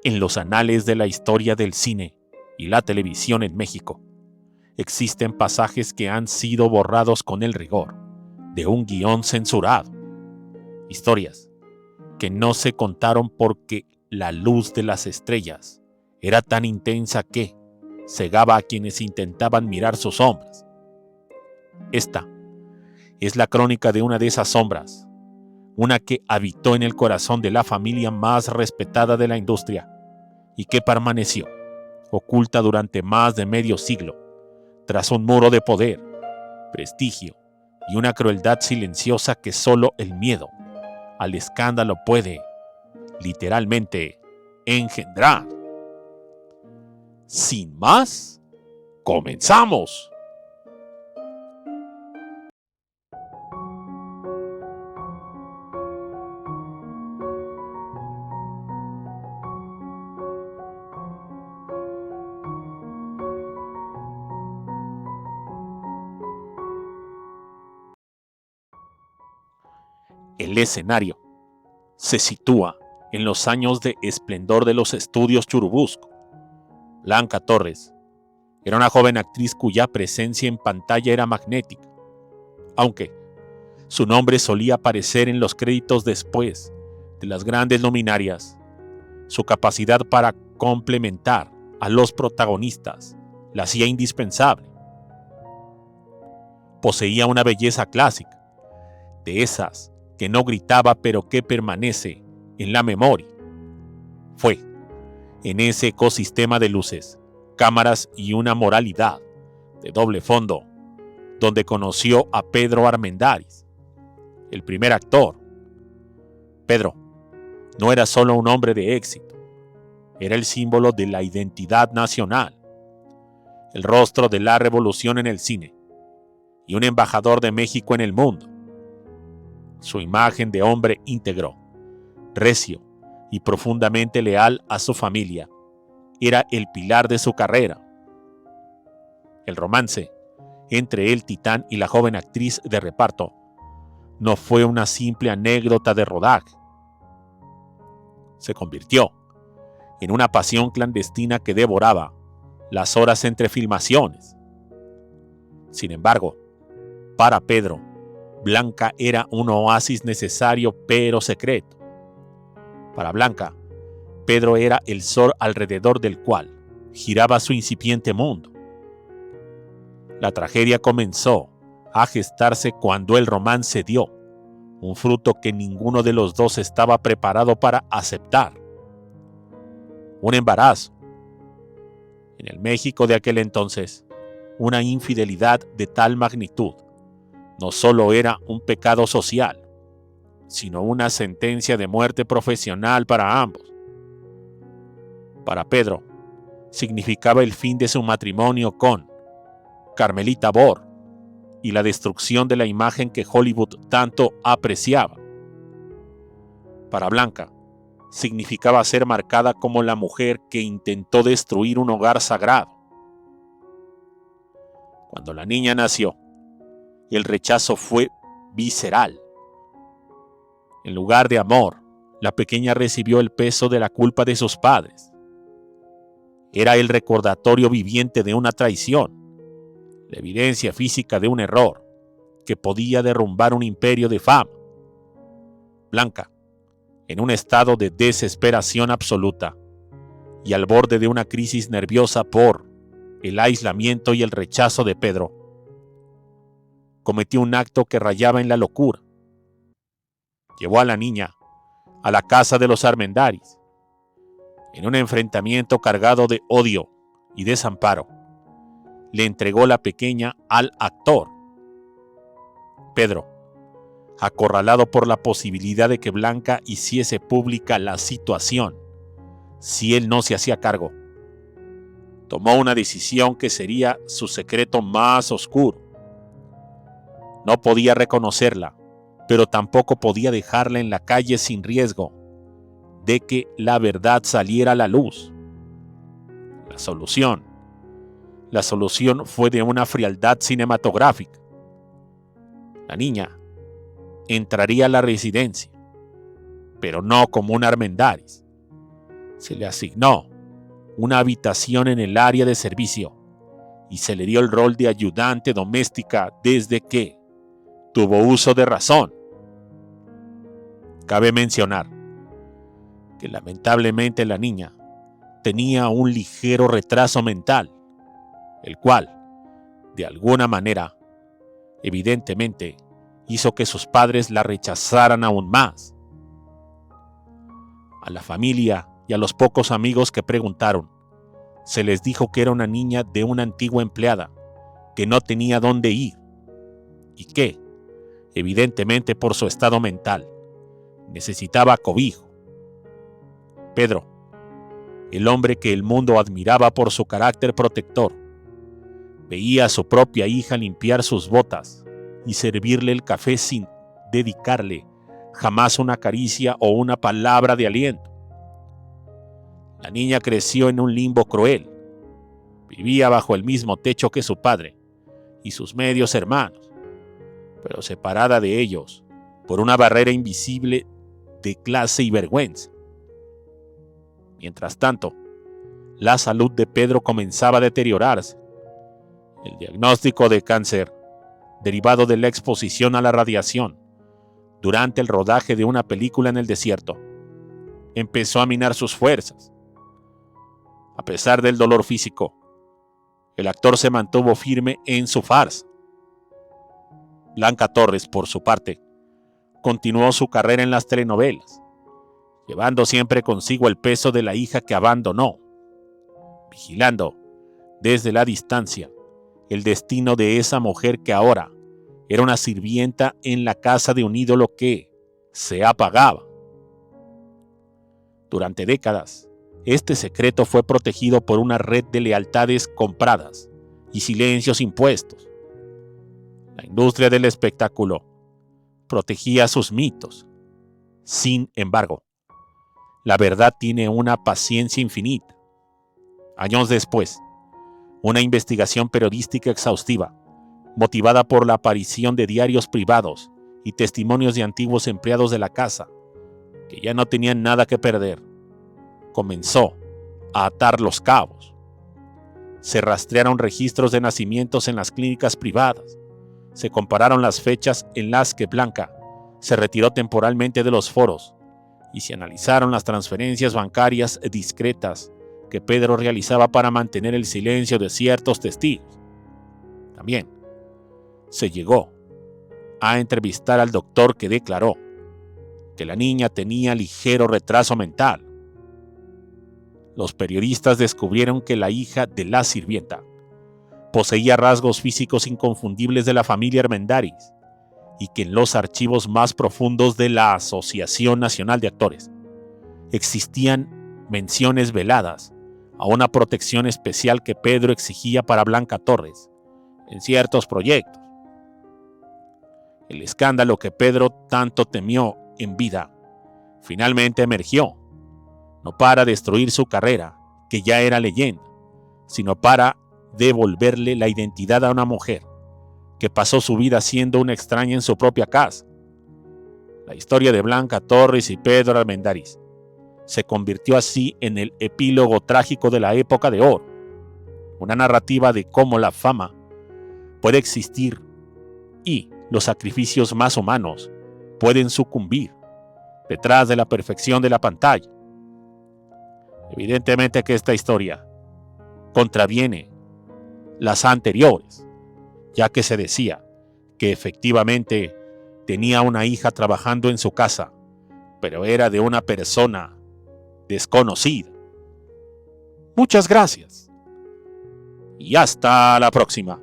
En los anales de la historia del cine y la televisión en México, existen pasajes que han sido borrados con el rigor de un guión censurado. Historias que no se contaron porque la luz de las estrellas era tan intensa que cegaba a quienes intentaban mirar sus sombras. Esta es la crónica de una de esas sombras, una que habitó en el corazón de la familia más respetada de la industria y que permaneció oculta durante más de medio siglo, tras un muro de poder, prestigio y una crueldad silenciosa que solo el miedo al escándalo puede, literalmente, engendrar. Sin más, ¡comenzamos! El escenario se sitúa en los años de esplendor de los estudios Churubusco. Blanca Torres era una joven actriz cuya presencia en pantalla era magnética, aunque su nombre solía aparecer en los créditos después de las grandes luminarias. Su capacidad para complementar a los protagonistas la hacía indispensable. Poseía una belleza clásica, de esas que no gritaba pero que permanece en la memoria. Fue en ese ecosistema de luces, cámaras y una moralidad de doble fondo donde conoció a Pedro Armendáriz, el primer actor. Pedro no era solo un hombre de éxito, era el símbolo de la identidad nacional, el rostro de la revolución en el cine y un embajador de México en el mundo. Su imagen de hombre íntegro, recio y profundamente leal a su familia era el pilar de su carrera. El romance entre el titán y la joven actriz de reparto no fue una simple anécdota de rodaje. Se convirtió en una pasión clandestina que devoraba las horas entre filmaciones. Sin embargo, para Pedro, Blanca era un oasis necesario pero secreto. Para Blanca, Pedro era el sol alrededor del cual giraba su incipiente mundo. La tragedia comenzó a gestarse cuando el romance dio un fruto que ninguno de los dos estaba preparado para aceptar. Un embarazo. En el México de aquel entonces, una infidelidad de tal magnitud no solo era un pecado social, sino una sentencia de muerte profesional para ambos. Para Pedro, significaba el fin de su matrimonio con Carmelita Bor y la destrucción de la imagen que Hollywood tanto apreciaba. Para Blanca, significaba ser marcada como la mujer que intentó destruir un hogar sagrado. Cuando la niña nació, el rechazo fue visceral. En lugar de amor, la pequeña recibió el peso de la culpa de sus padres. Era el recordatorio viviente de una traición, la evidencia física de un error que podía derrumbar un imperio de fama. Blanca, en un estado de desesperación absoluta y al borde de una crisis nerviosa por el aislamiento y el rechazo de Pedro, cometió un acto que rayaba en la locura. Llevó a la niña a la casa de los Armendáriz. En un enfrentamiento cargado de odio y desamparo, le entregó la pequeña al actor. Pedro, acorralado por la posibilidad de que Blanca hiciese pública la situación, si él no se hacía cargo, tomó una decisión que sería su secreto más oscuro. No podía reconocerla, pero tampoco podía dejarla en la calle sin riesgo de que la verdad saliera a la luz. La solución fue de una frialdad cinematográfica. La niña entraría a la residencia, pero no como un Armendáriz, Se le asignó una habitación en el área de servicio y se le dio el rol de ayudante doméstica desde que tuvo uso de razón. Cabe mencionar que lamentablemente la niña tenía un ligero retraso mental, el cual, de alguna manera, evidentemente, hizo que sus padres la rechazaran aún más. A la familia y a los pocos amigos que preguntaron, se les dijo que era una niña de una antigua empleada, que no tenía dónde ir y que, evidentemente por su estado mental, necesitaba cobijo. Pedro, el hombre que el mundo admiraba por su carácter protector, veía a su propia hija limpiar sus botas y servirle el café sin dedicarle jamás una caricia o una palabra de aliento. La niña creció en un limbo cruel. Vivía bajo el mismo techo que su padre y sus medios hermanos, pero separada de ellos por una barrera invisible de clase y vergüenza. Mientras tanto, la salud de Pedro comenzaba a deteriorarse. El diagnóstico de cáncer, derivado de la exposición a la radiación durante el rodaje de una película en el desierto, empezó a minar sus fuerzas. A pesar del dolor físico, el actor se mantuvo firme en su farsa. Blanca Torres, por su parte, continuó su carrera en las telenovelas, llevando siempre consigo el peso de la hija que abandonó, vigilando desde la distancia el destino de esa mujer que ahora era una sirvienta en la casa de un ídolo que se apagaba. Durante décadas, este secreto fue protegido por una red de lealtades compradas y silencios impuestos. La industria del espectáculo protegía sus mitos. Sin embargo, la verdad tiene una paciencia infinita. Años después, una investigación periodística exhaustiva, motivada por la aparición de diarios privados y testimonios de antiguos empleados de la casa, que ya no tenían nada que perder, comenzó a atar los cabos. Se rastrearon registros de nacimientos en las clínicas privadas, se compararon las fechas en las que Blanca se retiró temporalmente de los foros y se analizaron las transferencias bancarias discretas que Pedro realizaba para mantener el silencio de ciertos testigos. También se llegó a entrevistar al doctor que declaró que la niña tenía ligero retraso mental. Los periodistas descubrieron que la hija de la sirvienta poseía rasgos físicos inconfundibles de la familia Armendáriz y que en los archivos más profundos de la Asociación Nacional de Actores existían menciones veladas a una protección especial que Pedro exigía para Blanca Torres en ciertos proyectos. El escándalo que Pedro tanto temió en vida finalmente emergió, no para destruir su carrera, que ya era leyenda, sino para devolverle la identidad a una mujer que pasó su vida siendo una extraña en su propia casa. La historia de Blanca Torres y Pedro Armendáriz se convirtió así en el epílogo trágico de la época de oro, una narrativa de cómo la fama puede existir y los sacrificios más humanos pueden sucumbir detrás de la perfección de la pantalla. Evidentemente que esta historia contraviene las anteriores, ya que se decía que efectivamente tenía una hija trabajando en su casa, pero era de una persona desconocida. Muchas gracias y hasta la próxima.